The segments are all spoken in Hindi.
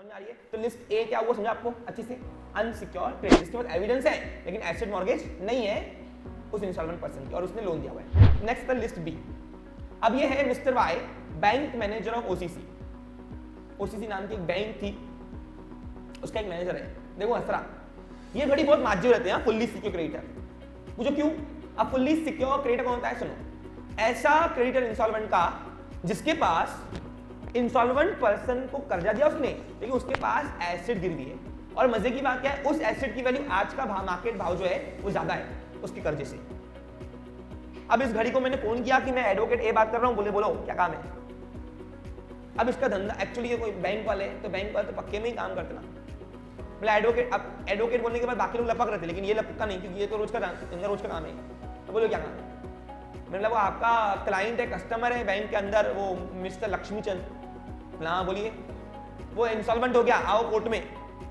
समझ में आ रही है? तो लिस्ट ए क्या हुआ समझा आपको अच्छे से? अनसिक्योर क्रेडिट, जिसके पास एविडेंस है लेकिन एसेट मॉर्गेज नहीं है उस इंस्टॉलमेंट पर्सन की और उसने लोन दिया हुआ है। नेक्स्ट था लिस्ट बी। अब ये है mister Y, bank manager of OCC. OCC नाम की एक बैंक थी, उसका एक मैनेजर है। देखो असरा, ये घड़ी बहुत माजूर रहते हैं फुल्ली सिक्योर क्रेडिटर। पूछो क्यों? अब फुल्ली सिक्योर क्रेडिटर कौन होता है? सुनो, ऐसा क्रेडिटर इंस्टॉलमेंट का जिसके पास इंस्टॉलमेंट पर्सन को कर्जा दिया उसने, लेकिन उसके पास एसेट गिरवी है। और मजे की बात क्या है, उस एसेट की वैल्यू आज का मार्केट भाव जो है वो ज्यादा है उसके कर्जे से। अब इस घड़ी को मैंने फोन किया कि मैं एडवोकेट ए बात कर रहा हूं, बोले बोलो क्या काम है। अब इसका धंधा एक्चुअली ये कोई बैंक वाले, तो बैंक वाले तो पक्के में ही काम करते ना। बोला एडवोकेट, अब एडवोकेट बोलने के बाद बाकी लोग लपक रहे थे, लेकिन ये लपका नहीं क्योंकि ये तो रोज का काम है। तो बोलो क्या काम है? मतलब वो आपका क्लाइंट है, कस्टमर है बैंक के अंदर, वो मिस्टर लक्ष्मीचंद। हाँ बोलिए, वो इंस्टॉलमेंट हो गया, आओ कोर्ट में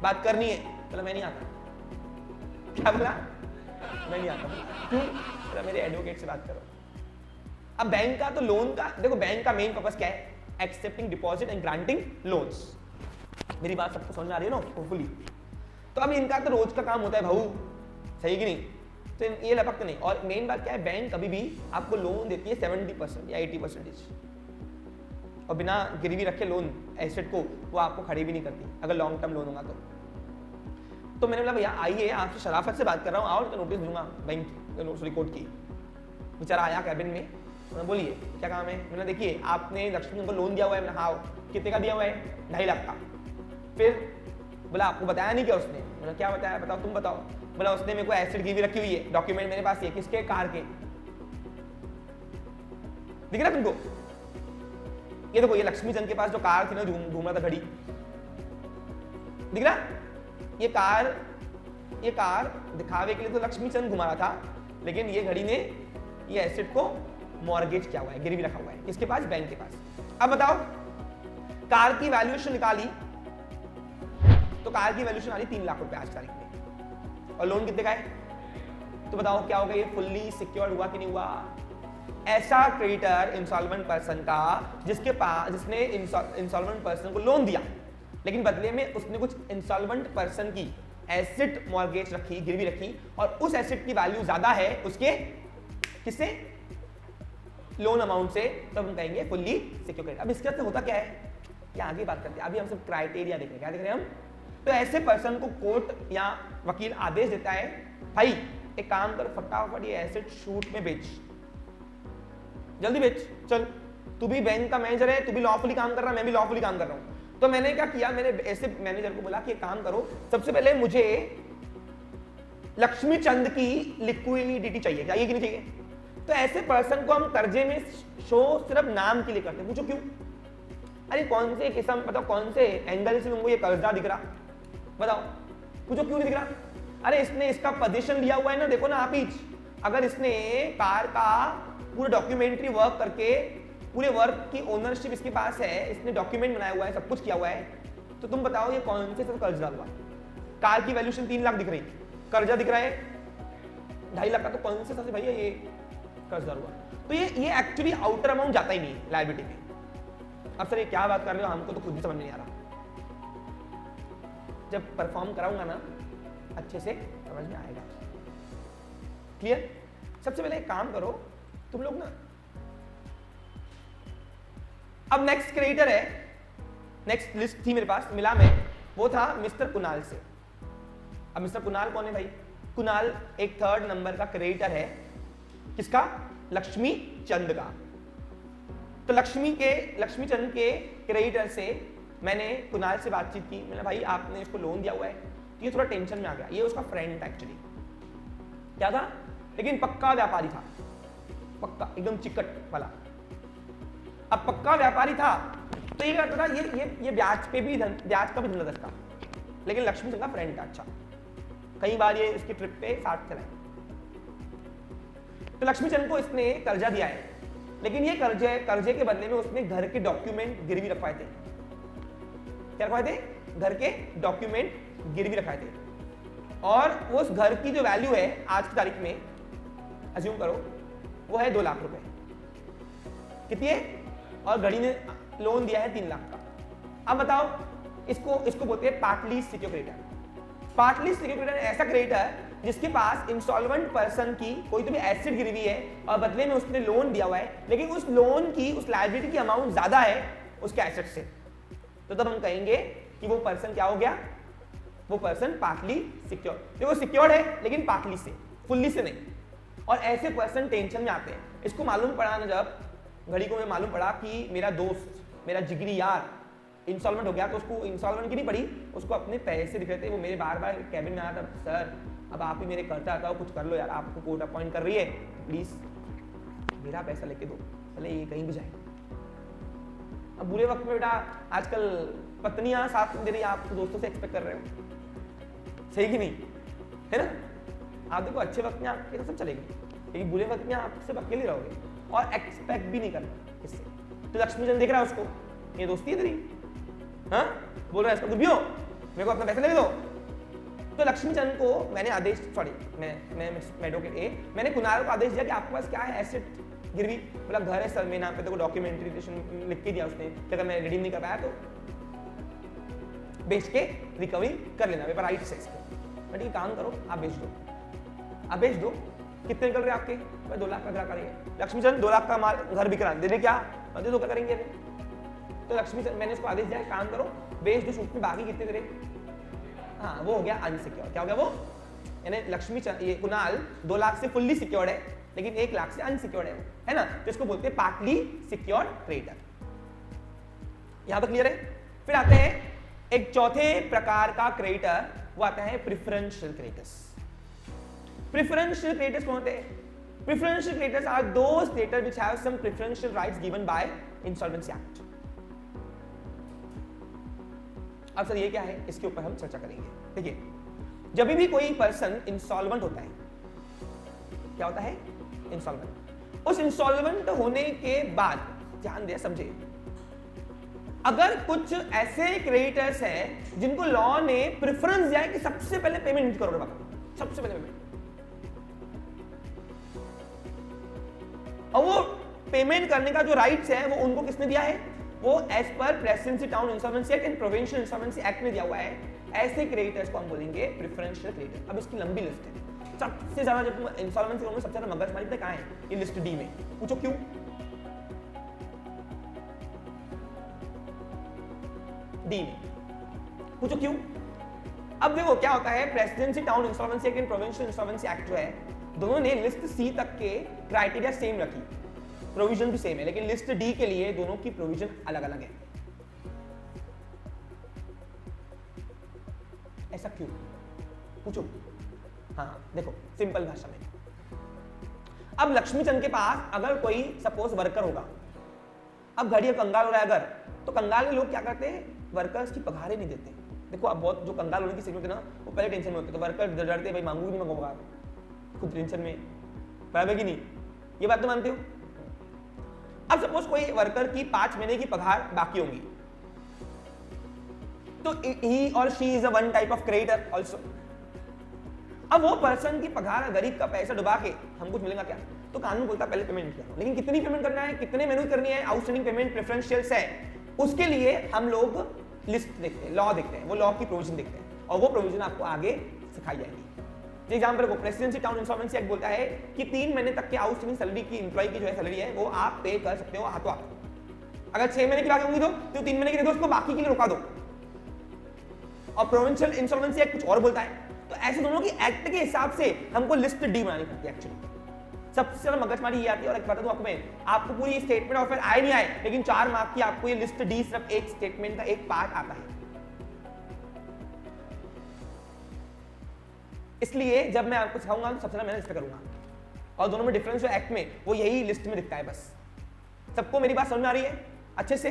बात करनी है। बोला मैं नहीं आता। क्या बोला? मैं नहीं आता। क्यों? बोला मेरे एडवोकेट से बात करो। अब बैंक का तो लोन का देखो, बैंक का मेन पर्पस क्या है? Accepting deposit and granting loans. मेरी बात सबको समझ में आ रही है ना होपफुली? तो अब इनका तो रोज का काम होता है भाऊ, सही कि नहीं? तो ये लपकते नहीं। और मेन बात क्या है, बैंक कभी भी आपको लोन देती है 70% या 80%, और बिना गिरवी रखे लोन एसेट को वो आपको खड़ी भी नहीं करती अगर लॉन्ग टर्म लोन होगा तो मैंने बोला भैया आइए, आपसे शराफत से बात कर रहा हूँ, आओ तो नोटिस दूंगा बैंक की, कोर्ट की। बेचारा आया कैबिन में, उन्होंने बोलिए क्या काम है? मैंने देखिए आपने लक्ष्मी को लोन दिया हुआ है। मैंने हाँ, कितने का दिया हुआ है? 2.5 लाख का। फिर बोला आपको बताया नहीं क्या उसने? मैंने क्या बताया, बताओ तुम बताओ। बोला उसने मेरे को एसेट गिरवी रखी हुई है, डॉक्यूमेंट मेरे पास है। किसके? कार के। दिख रहा तुमको? ये देखो, ये लक्ष्मीचंद के पास जो कार थी ना, घूम रहा था घड़ी, दिख रहा? ये कार दिखावे के लिए तो लक्ष्मीचंद घुमा रहा था, लेकिन ये घड़ी ने ये एसेट को मॉर्गेज किया हुआ है, गिरवी रखा हुआ है। किसके पास? बैंक के पास। अब बताओ, कार की वैल्यूएशन निकाली तो कार की वैल्यूएशन आ रही 3 लाख रुपए आज तारीख में, और लोन कितने का है? तो बताओ क्या होगा? ये फुल्ली सिक्योर्ड हुआ कि नहीं हुआ? ऐसा क्रेडिटर इंस्टॉलमेंट पर्सन का जिसने इंस्टॉलमेंट पर्सन को लोन दिया, लेकिन बदले में उसने कुछ इंस्टॉलमेंट पर्सन की एसेट मॉर्गेज रखी, गिरवी रखी, और उस एसेट की वैल्यू ज्यादा है उसके किससे? लोन अमाउंट से। तो हम कहेंगे फुल्ली सिक्योर क्रेडिट। अब इसके अंदर होता क्या है, क्या आगे बात करते हैं, अभी हम सब क्राइटेरिया देख रहे हैं। क्या देख रहे हैं हम? तो ऐसे पर्सन को कोर्ट या वकील आदेश देता है, भाई एक काम कर, फटाफट ये एसेट शूट में बेच, जल्दी बेच, चल। तू भी बैंक का मैनेजर है, तू भी लॉफुली काम कर रहा है, मैं भी लॉफुली काम कर रहा हूं। तो मैंने क्या किया, मैंने ऐसे मैनेजर को बोला कि काम करो, सबसे पहले मुझे लक्ष्मीचंद की लिक्विडिटी चाहिए, चाहिए कि नहीं चाहिए? तो ऐसे पर्सन को हम कर्जे में शो सिर्फ नाम के लिए करते हैं। पूछो क्यों? अरे कौन से किस्म, बताओ कौन से एंगल से तुमको ये कर्जा दिख रहा? बताओ, पूछो क्यों नहीं दिख रहा? अरे इसने इसका पोजीशन लिया हुआ है ना, देखो ना आप ही। अगर इसने कार का पूरे डॉक्यूमेंट्री वर्क करके, पूरे वर्क की ओनरशिप इसके पास है, इसने डॉक्यूमेंट बनाया हुआ है, सब कुछ किया हुआ है, तो तुम बताओ ये कौन से सब कर्जा हुआ? कार की वैल्यूएशन 3 लाख दिख रही, कर्जा दिख रहा है 2.5 लाख का, तो कौन से सबसे भैया ये कर्जा हुआ? तो ये एक्चुअली आउटर अमाउंट जाता ही नहीं है लायबिलिटी में। अब सर ये क्या बात कर रहे हो, हमको तो खुद भी समझ नहीं आ रहा। जब परफॉर्म कराऊंगा ना अच्छे से समझ में आएगा। क्लियर? सबसे पहले एक काम करो तुम लोग ना, अब नेक्स्ट क्रेडिटर है, नेक्स्ट लिस्ट थी मेरे पास, मिला मैं, वो था मिस्टर कुणाल से। अब मिस्टर कुणाल कौन है भाई? कुणाल एक 3rd नंबर का क्रेडिटर है, किसका? लक्ष्मी चंद का। तो लक्ष्मीचंद के क्रेडिटर से मैंने कुणाल से बातचीत की। मैंने भाई आपने इसको लोन दिया हुआ है, तो ये थोड़ा टेंशन में आ गया। ये उसका फ्रेंड था एक्चुअली, क्या था, लेकिन पक्का व्यापारी था, पक्का एकदम चिकट वाला। अब पक्का व्यापारी था तो ये करता था, ये ब्याज पे भी ब्याज का भी धंधा था, लेकिन लक्ष्मीचंद का फ्रेंड था। अच्छा, कई बार ये इसकी ट्रिप पे साथ चला। तो लक्ष्मीचंद को इसने कर्जा दिया है, लेकिन ये कर्जे के बदले में उसने घर के डॉक्यूमेंट गिरवी रखवाए थे। क्या रखवाए थे? घर के डॉक्यूमेंट गिरवी रखवाए थे, और उस घर की जो वैल्यू है आज की तारीख में, अज्यूम करो वो है 2 लाख रुपए। कितनी है? और घड़ी ने लोन दिया है 3 लाख का। अब बताओ इसको बोलते हैं partly secure creditor. Partly secure creditor ऐसा क्रेडिटर जिसके पास इंसॉल्वेंट पर्सन की कोई तो भी एसेट गिरी हुई है और बदले में उसने लोन दिया हुआ है, लेकिन उस लोन की उस लायबिलिटी की अमाउंट ज्यादा है उसके एसेट से, तो तब हम कहेंगे कि वो पर्सन क्या हो गया, वो पर्सन पार्टली सिक्योर। देखो सिक्योर्ड है लेकिन पार्टली से, फुल्ली से नहीं। और ऐसे पर्सन टेंशन में आते हैं। इसको मालूम पड़ा ना, जब घड़ी को में मालूम पड़ा कि मेरा दोस्त, मेरा जिगरी यार इंस्टॉलमेंट हो गया, तो उसको इंस्टॉलमेंट की नहीं पड़ी, उसको अपने पैसे दिख रहे थे। वो मेरे बार बार कैबिन में आया था, सर अब आप ही मेरे करता आता हो, कुछ कर लो यार, आपको कोर्ट अपॉइंट कर रही है, प्लीज मेरा पैसा लेके दो, भले ये कहीं भी जाए। अब बुरे वक्त में बेटा आजकल पत्नियां साथ में दे रही, आप तो दोस्तों से एक्सपेक्ट कर रहे हो, सही कि नहीं, है ना। आप देखो अच्छे वक्त में आपके सब चलेगी, लेकिन बुरे वक्त में आप सिर्फ अकेले रहोगे और एक्सपेक्ट भी नहीं करना इससे। तो लक्ष्मीचंद देख रहा है उसको, ये दोस्ती है तेरी, हाँ बोल रहा है इसको, बियो मेरे को अपना पैसा ले दो। तो लक्ष्मीचंद को मैंने आदेश, सॉरी मैं एडवोकेट ए, मैंने कुणाल को आदेश दिया कि आपके पास क्या है एसेट गिरवी, बोला घर है सर मेरे नाम पे, तो डॉक्यूमेंट्री लिख के दिया उसने कि अगर मैं रिडीम नहीं कर पाया तो बेच के रिकवरी कर लेना, पेपर राइट से इसको। ठीक काम करो, आप बेच दो, आप बेच दो। कितने निकल रहे आपके? 2 लाख का ग्राहक करेंगे। लक्ष्मीचंद 2 लाख का माल घर बिक रहा, देने क्या दे दो, क्या करेंगे? तो लक्ष्मीचंद मैंने उसको आदेश दिया काम करो, बेच दो सूट में, बाकी कितने तेरे, हाँ वो हो गया अनसिक्योर। क्या हो गया वो? यानी लक्ष्मीचंद, ये कुणाल 2 लाख से फुल्ली सिक्योर्ड है लेकिन 1 लाख से अनसिक्योर्ड है ना, तो इसको बोलते हैं पार्टली सिक्योर्ड क्रेडिटर। यहां तक क्लियर है? फिर आते हैं एक चौथे प्रकार का क्रेडिटर, वो आता है प्रेफरेंशियल क्रेडिटर्स। प्रेफरेंशियल क्रेडिटर्स कौन होते हैं? Preferential creditors are those creditors which have some preferential rights given by insolvency act. अब सर ये क्या है, इसके ऊपर हम चर्चा करेंगे। देखिए, जब भी कोई पर्सन इंसॉल्वेंट होता है, क्या होता है? इंसॉल्वेंट। उस इंसॉल्वेंट होने के बाद ध्यान दे, समझे, अगर कुछ ऐसे क्रेडिटर्स हैं जिनको लॉ ने प्रेफरेंस दिया है कि सबसे पहले पेमेंट करोगे बाबा, सबसे पहले पेमेंट, और वो पेमेंट करने का जो राइट्स है वो उनको किसने दिया है? वो as per presidency town insolvency act and provincial insolvency act में दिया हुआ है। ऐसे क्रेडिटर्स को हम बोलेंगे प्रेफरेंशियल क्रेडिटर। अब इसकी लंबी लिस्ट है, सबसे ज्यादा जब तुम इंसॉल्वेंसी में सबसे ज्यादा मगजमारी पता कहां है? ये लिस्ट डी में। पूछो क्यों? डी में पूछो क्यों? अब देखो क्या होता है, presidency town insolvency act and provincial insolvency act जो है, दोनों ने लिस्ट सी तक के क्राइटेरिया सेम रखी, प्रोविजन भी सेम है, लेकिन लिस्ट डी के लिए दोनों की प्रोविजन अलग अलग है। ऐसा क्यों? पूछो। हाँ देखो, सिंपल भाषा में, अब लक्ष्मीचंद के पास अगर कोई सपोज वर्कर होगा, अब घड़िया कंगाल हो रहा है अगर, तो कंगाल के लोग क्या करते हैं? वर्कर्स की पगारें नहीं देते। देखो अब बहुत जो कंगाल होने की स्थिति होती है ना, वो पहले टेंशन में होते, तो वर्कर डरते, भाई मांगू नहीं मांगूंगा, खुद टेंशन में, बराबर की नहीं? ये बात तो मानते हो? अब सपोज कोई वर्कर की 5 महीने की पगार बाकी होगी, तो ही और she is a one type of creditor also. अब वो पर्सन की पगार, गरीब का पैसा डुबा के हमको कुछ मिलेगा क्या? तो कानून बोलता है पहले पेमेंट करो, लेकिन कितनी पेमेंट करना है, कितने महीनों करनी है, आउटस्टैंडिंग पेमेंट प्रेफरेंशियल्स है, उसके लिए हम लोग लिस्ट देखते हैं, लॉ देखते हैं, वो लॉ की प्रोविजन देखते हैं, और वो प्रोविजन आपको आगे सिखाई जाएगी। एग्जाम्पल को प्रेसिडेंसी टाउन इंसॉल्वेंसी एक्ट बोलता है कि 3 महीने तक के आउटस्टैंडिंग सैलरी की, एम्प्लॉय की जो है सैलरी है, वो आप पे कर सकते हो हाथों हाथ। अगर 6 महीने की बाकी होंगी तो 3 महीने की दे दो, उसको बाकी के लिए रुका दो। और प्रोविंशियल इंसॉल्वेंसी एक्ट कुछ और बोलता है। तो ऐसे दोनों की एक्ट के हिसाब से हमको लिस्ट डी बनानी पड़ती है। एक्चुअली सबसे ज्यादा मगजमारी ये आती है, और एक बता दूं आपको मैं, आपको पूरी स्टेटमेंट ऑफ आए नहीं आए, लेकिन 4 मार्क की आपको ये लिस्ट डी सिर्फ एक स्टेटमेंट का एक पार्ट आता है। इसलिए जब मैं आपको सिखाऊंगा तो सबसे ज्यादा मेहनत इस पे करूंगा, और दोनों में डिफरेंस जो एक्ट में वो यही लिस्ट में दिखता है। बस सबको मेरी बात समझ में आ रही है अच्छे से?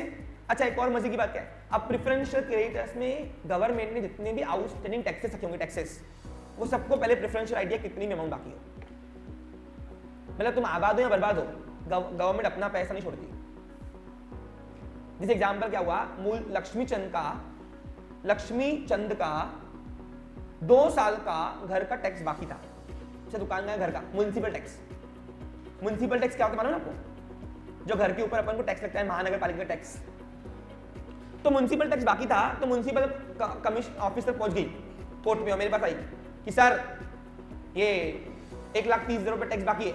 अच्छा, एक और मजे की बात क्या है, अब प्रेफरेंशियल क्रेडिटर्स में गवर्नमेंट ने जितने भी आउटस्टैंडिंग टैक्सेस रखे होंगे, टैक्सेस, वो सबको पहले प्रेफरेंशियल आइडिया कितनी में अमाउंट बाकी हो, मतलब तुम आबाद हो या बर्बाद हो, गवर्नमेंट अपना पैसा नहीं छोड़ती। जैसे एग्जाम्पल क्या हुआ, मूल लक्ष्मीचंद का 2 साल का घर का टैक्स बाकी था। अच्छा, दुकान का घर का म्युनिसिपल टैक्स। म्युनिसिपल टैक्स क्या होता है मालूम है आपको? जो घर के ऊपर अपन को टैक्स लगता है, महानगर पालिका टैक्स। तो म्युनिसिपल टैक्स बाकी था, तो म्युनिसिपल कमीशन ऑफिसर पहुंच गई कोर्ट में और मेरे पास आई कि सर ये 1,30,000 रुपए टैक्स बाकी है।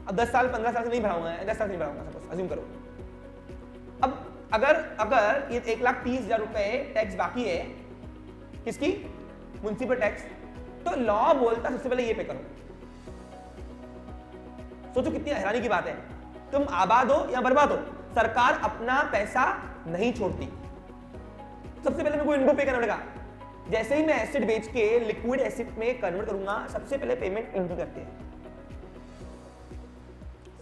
अब 10 साल 15 साल से नहीं भराऊंगा, 10 साल से नहीं भराऊंगा, सपोज अज्यूम करो। अब अगर ये 1,30,000 रुपए टैक्स बाकी है, किसकी? म्युनिसिपल टैक्स, तो लॉ बोलता सबसे पहले ये पे करो। सोचो कितनी हैरानी की बात है, तुम आबाद हो या बर्बाद हो, सरकार अपना पैसा नहीं छोड़ती। सबसे पहले मेरे को इनको पे करना पड़ेगा। जैसे ही मैं एसिड बेच के लिक्विड एसिड में कन्वर्ट करूंगा, सबसे पहले पेमेंट इनको करते हैं।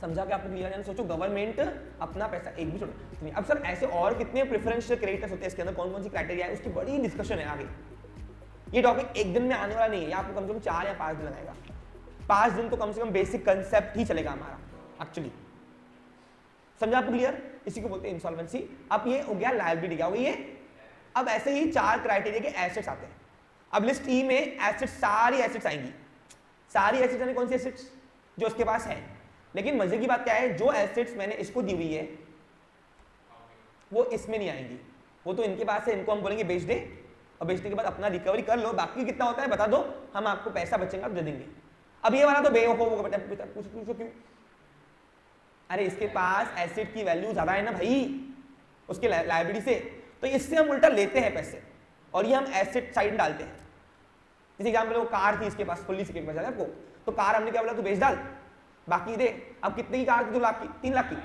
समझा कि आपको क्लियर है? सोचो गवर्नमेंट अपना पैसा एक भी छोड़। अब सर ऐसे और कितने प्रेफरेंशियल क्रेडिटर्स होते हैं, इसके अंदर कौन कौन सी क्राइटेरिया है, उसकी बड़ी डिस्कशन है आगे। ये टॉपिक एक दिन में आने वाला नहीं है, आपको कम से कम 4 या 5 दिन लगेगा। 5 दिन तो कम से कम बेसिक कंसेप्ट ही चलेगा हमारा एक्चुअली। समझा आपको क्लियर? इसी को बोलते हैं इंसॉल्वेंसी। अब ये हो गया लायबिलिटी, क्या हो गई ये? अब ऐसे ही 4 क्राइटेरिया के एसेट्स आते हैं। अब लिस्ट ई में एसेट्स, सारी एसेट्स आएंगी। सारी एसेट्स यानी कौन सी एसेट्स? जो उसके पास है। लेकिन मजे की बात क्या है, जो एसेट्स मैंने इसको दी हुई है वो इसमें नहीं आएंगी, वो तो इनके पास है, इनको हम बोलेंगे बेच दे, और बेचने के बाद अपना रिकवरी कर लो, बाकी कितना होता है बता दो, हम आपको पैसा बचेगा दे देंगे। अब ये वाला तो बेवकूफ होगा, पूछो क्यों? अरे इसके पास एसेट की वैल्यू ज्यादा है ना भाई उसके लायबिलिटी से, तो इससे हम उल्टा लेते हैं पैसे और ये हम एसेट साइड में डालते हैं। जैसे एग्जाम्पल वो कार थी इसके पास, फुल्ली सिक्योर्ड बचा आपको, तो कार हमने क्या बोला, तू बेच डाल, बाकी दे। अब कितने की कार थी? 2 लाख की, 3 लाख की,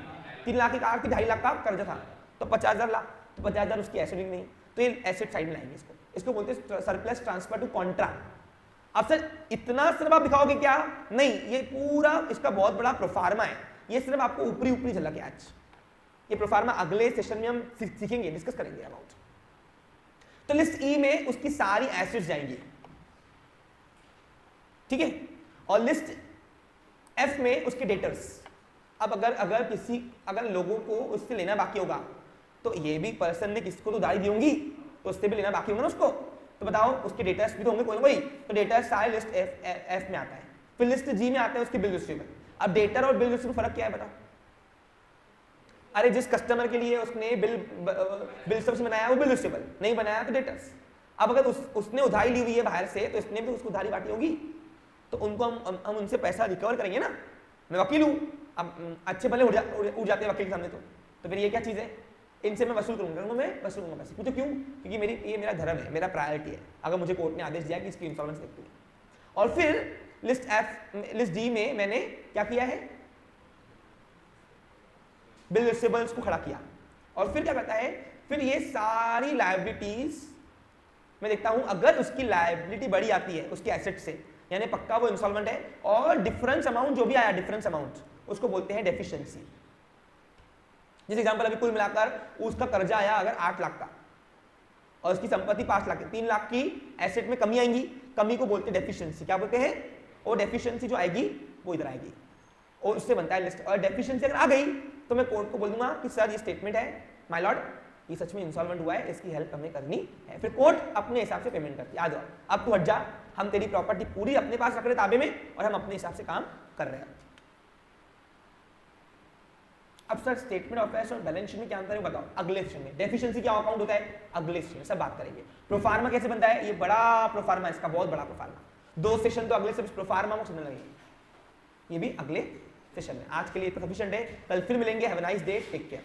3 लाख की कार थी, 2.5 लाख का कर्जा था, तो 50,000 लाख, तो 50,000 उसकी एसेट नहीं, तो ये एसेट साइड में लाएंगे इसको बोलते हैं सरप्लस ट्रांसफर टू कॉन्ट्रा। अब सर इतना सिर्फ आप दिखाओगे क्या? नहीं, ये पूरा इसका बहुत बड़ा प्रोफार्मा है, ये सिर्फ आपको ऊपरी झलक है आज। ये प्रोफार्मा अगले सेशन में हम सीखेंगे, डिस्कस करेंगे अबाउट। तो लिस्ट ई में उसकी सारी एसेट्स जाएंगी, ठीक है, और लिस्ट एफ में उसके डेटर्स। अब अगर लोगों को उससे लेना बाकी होगा, तो ये भी पर्सन ने किसको तो उधारी दी होंगी, तो उससे भी लेना बाकी होगा ना उसको, तो बताओ उसके डेटर्स भी तो होंगे कोई ना कोई, तो डेटर्स सारे लिस्ट एफ में आता है। फिर लिस्ट जी में आता है उसकी बिल रिसीवेबल। अब डेटर और बिल रिसीवेबल फर्क क्या है बताओ? अरे जिस कस्टमर के लिए उसने बिल सबसे बनाया वो बिल रिसीवेबल, नहीं बनाया तो डेटर्स। अब अगर उसने उधारी ली हुई है बाहर से, तो इसने भी उसको उधारी बांटी होगी, तो उनको हम उनसे पैसा रिकवर करेंगे ना। मैं वकील हूँ, अब अच्छे भले उड़ जाते हैं वकील के सामने, तो फिर ये क्या चीज़ है, इनसे मैं वसूल करूंगा, मैं वसूलूंगा पैसे। पूछो क्यों? क्योंकि ये मेरा धर्म है, मेरा प्रायोरिटी है, अगर मुझे कोर्ट ने आदेश दिया कि इसकी इंसॉल्वेंसी देखती है। और फिर लिस्ट डी में मैंने क्या किया है, बिल रिसीवेबल्स को खड़ा किया, और फिर क्या करता है, फिर ये सारी लायबिलिटीज मैं देखता हूं, अगर उसकी लायबिलिटी बड़ी आती है उसके एसेट से, यानी पक्का वो इंसॉल्वेंट है, और डिफरेंस अमाउंट जो भी आया, डिफरेंस अमाउंट, उसको बोलते हैं डेफिशिएंसी। जैसे एग्जांपल अभी कुल मिलाकर उसका कर्जा आया अगर 8 लाख का, और उसकी संपत्ति 5 लाख की, 3 लाख की एसेट में कमी आएगी, कमी को बोलते हैं डेफिशिएंसी। क्या बोलते हैं? और डेफिशिएंसी जो आएगी वो इधर आएगी, और उससे बनता है लिस्ट। और डेफिशिएंसी अगर आ गई तो मैं कोर्ट को बोल दूंगा कि सर ये स्टेटमेंट है माय लॉर्ड, ये सच में इंसॉल्वेंट हुआ है, इसकी हेल्प हमें करनी है। फिर कोर्ट अपने हिसाब से पेमेंट करती है, आ जाओ अब तू हट जा, हम तेरी प्रॉपर्टी पूरी अपने पास रख रहे ताबे में, और हम अपने हिसाब से काम कर रहे हैं। अब सर स्टेटमेंट ऑफ अफेयर्स और बैलेंस शीट में क्या अंतर है बताओ? अगले सेशन में। डेफिशिएंसी क्या अकाउंट होता है? अगले सेशन में सब बात करेंगे। प्रोफार्मा कैसे बनता है? ये बड़ा प्रोफार्मा, इसका बहुत बड़ा प्रोफार्मा, 2 सेशन तो अगले से प्रोफार्मा को समझने लगेंगे, ये भी अगले सेशन में। आज के लिए तो सफिशिएंट है, कल फिर मिलेंगे। Have a nice day, take care.